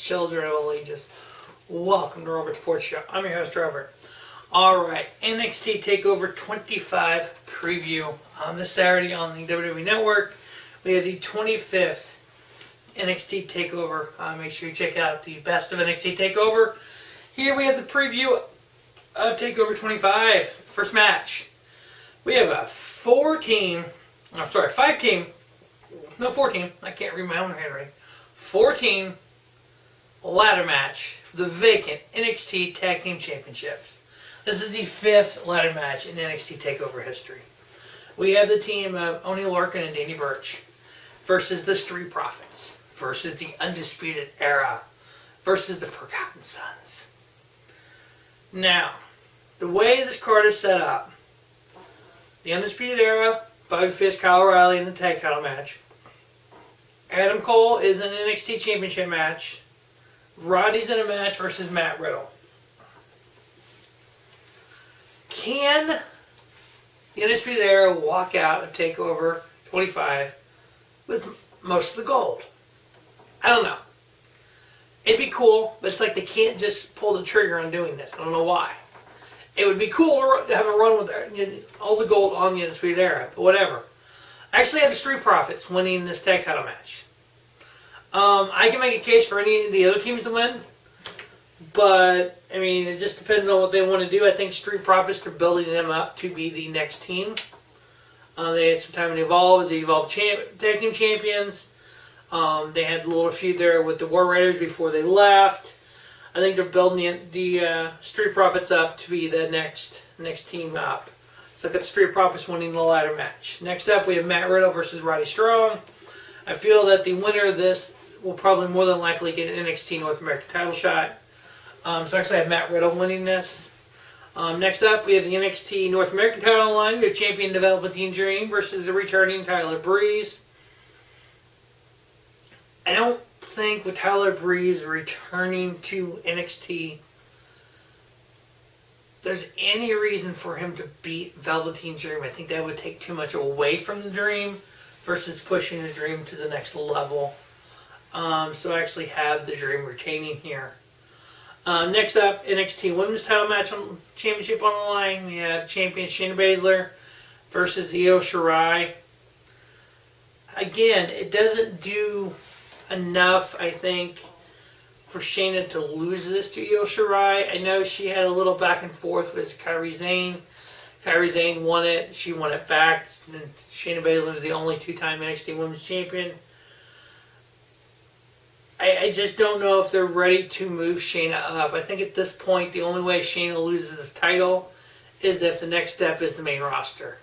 children of all ages. Welcome to Robert's Sports Show. I'm your host, Robert. Alright, NXT TakeOver 25 preview. This Saturday on the WWE Network, we have the 25th NXT TakeOver. Make sure you check out the best of NXT TakeOver. Here we have the preview of TakeOver 25. First match. We have a 4-team, I can't read my own handwriting. 4-team ladder match for the vacant NXT Tag Team Championships. This is the 5th ladder match in NXT TakeOver history. We have the team of Oney Lorcan and Danny Burch versus the Street Profits versus the Undisputed Era versus the Forgotten Sons. Now, the way this card is set up, the Undisputed Era, Bobby Fish, Kyle O'Reilly in the tag title match. Adam Cole is in an NXT Championship match. Roddy's in a match versus Matt Riddle. Can the Undisputed Era walk out of TakeOver 25 with most of the gold? I don't know. It'd be cool, but it's like they can't just pull the trigger on doing this. I don't know why. It would be cool to have a run with all the gold on the Undisputed Era, but whatever. I actually have the Street Profits winning this tag title match. I can make a case for any of the other teams to win, but, I mean, it just depends on what they want to do. I think Street Profits, they're building them up to be the next team. They had some time to evolve as the Evolve Tag Team Champions. They had a little feud there with the War Raiders before they left. I think they're building the Street Profits up to be the next team up. So look at the Street Profits winning the ladder match. Next up, we have Matt Riddle versus Roddy Strong. I feel that the winner of this will probably more than likely get an NXT North American title shot. So actually I have Matt Riddle winning this. Next up, we have the NXT North American title line. We have Champion Development Team Dream versus the returning Tyler Breeze. I don't think with Tyler Breeze returning to NXT, there's any reason for him to beat Velveteen Dream. I think that would take too much away from the Dream versus pushing the Dream to the next level. So I actually have the Dream retaining here. Next up, NXT Women's Title Match on Championship on the line. We have champion Shayna Baszler versus Io Shirai. Again, it doesn't do enough, I think, for Shayna to lose this to Io Shirai. I know she had a little back and forth with Kairi Sane. Kairi Sane won it. She won it back. And Shayna Baszler is the only 2-time NXT Women's Champion. I just don't know if they're ready to move Shayna up. I think at this point, the only way Shayna loses this title is if the next step is the main roster.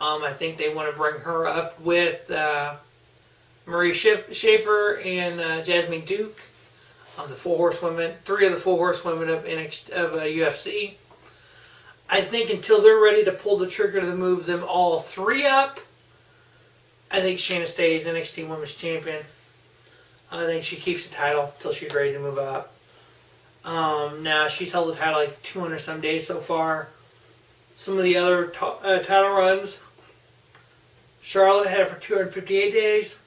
I think they want to bring her up with Marie Schaefer and Jasmine Duke, the 4 horsewomen, 3 of the 4 horsewomen of UFC. I think until they're ready to pull the trigger to move them all 3 up, I think Shayna stays NXT Women's Champion. I think she keeps the title until she's ready to move up. Now, she's held the title like 200 some days so far. Some of the other title runs, Charlotte had it for 258 days.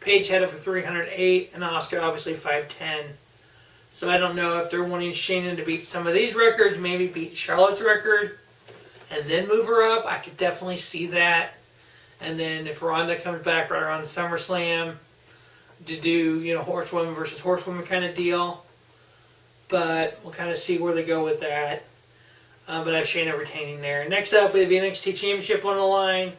Paige had it for 308, and Asuka obviously 510. So I don't know if they're wanting Shayna to beat some of these records, maybe beat Charlotte's record, and then move her up. I could definitely see that. And then if Ronda comes back right around SummerSlam, to do, horsewoman versus horsewoman kind of deal. But we'll kind of see where they go with that. But I have Shayna retaining there. Next up, we have the NXT Championship on the line.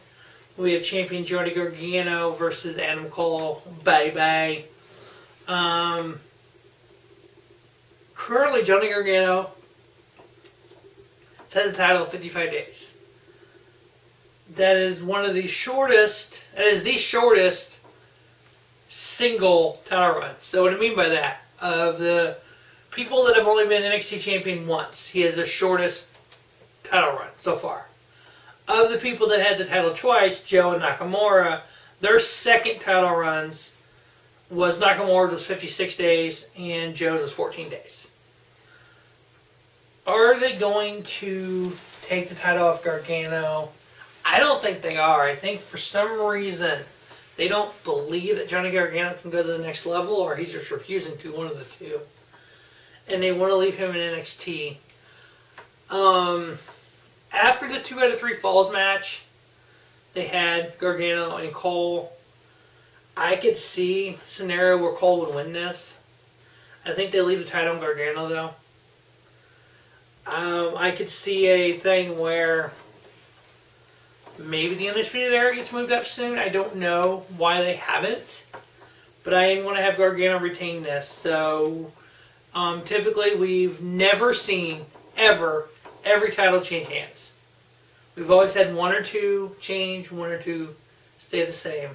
We have champion Johnny Gargano versus Adam Cole. Bye-bye. Currently, Johnny Gargano has had the title 55 days. That is the shortest single title run. So what I mean by that, of the people that have only been NXT champion once, he has the shortest title run so far. Of the people that had the title twice, Joe and Nakamura, their second title runs was Nakamura's was 56 days and Joe's was 14 days. Are they going to take the title off Gargano? I don't think they are. I think for some reason They don't believe that Johnny Gargano can go to the next level, or he's just refusing to, one of the two. And they want to leave him in NXT. After the 2 out of 3 falls match, they had Gargano and Cole. I could see a scenario where Cole would win this. I think they leave the title on Gargano, though. I could see a thing where maybe the Undisputed Era gets moved up soon. I don't know why they haven't. But I want to have Gargano retain this. So, typically we've never seen, ever, every title change hands. We've always had 1 or 2 change, 1 or 2 stay the same.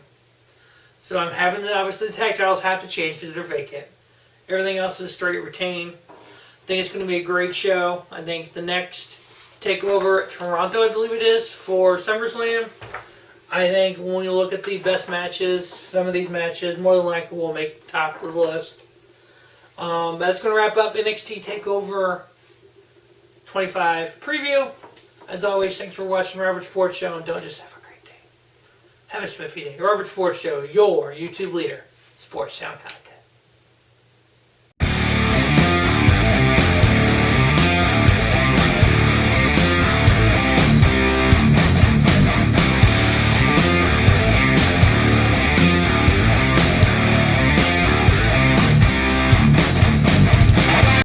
So I'm having to, obviously the tag titles have to change because they're vacant. Everything else is straight retain. I think it's going to be a great show. I think the next TakeOver at Toronto, I believe it is, for SummerSlam. I think when you look at the best matches, some of these matches more than likely will make top of the list. That's going to wrap up NXT TakeOver 25 preview. As always, thanks for watching the Robert Sports Show, and don't just have a great day. Have a spiffy day. Robert Sports Show, your YouTube leader, sports sound content.